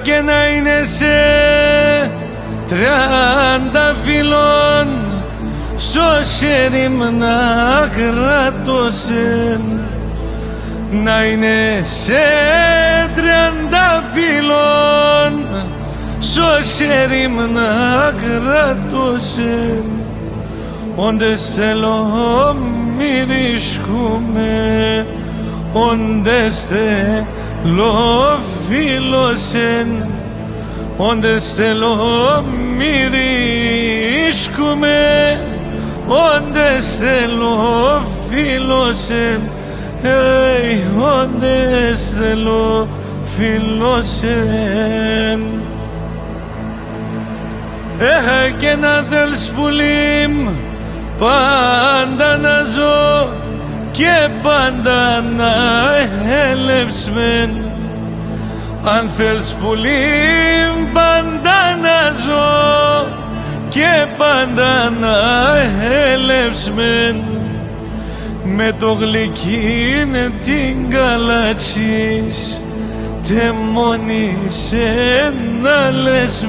Και να είναι σε 30 φύλλων στο χέρι να κρατώσεν, να είναι σε 30 φύλλων στο χέρι να κρατώσεν, όντες θέλω μυρίσκουμε, όντες θέλω φίλωσεν, όντες θέλω μυρίσκουμε, όντες θέλω φίλωσεν, όντες θέλω φίλωσεν. Και να θέλεις πουλίμ πάντα να ζω και πάντα να έλευσμεν, αν θέλεις πουλίμ πάντα να ζω και πάντα να έλευσμεν, με το γλυκίν την καλατσίς τε μόνισε να λες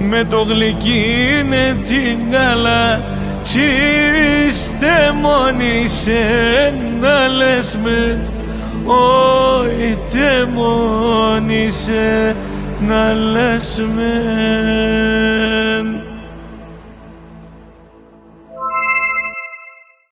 με το γλυκίν την καλατσίς τε μόνισε να λες όχι τε μόνισε να λες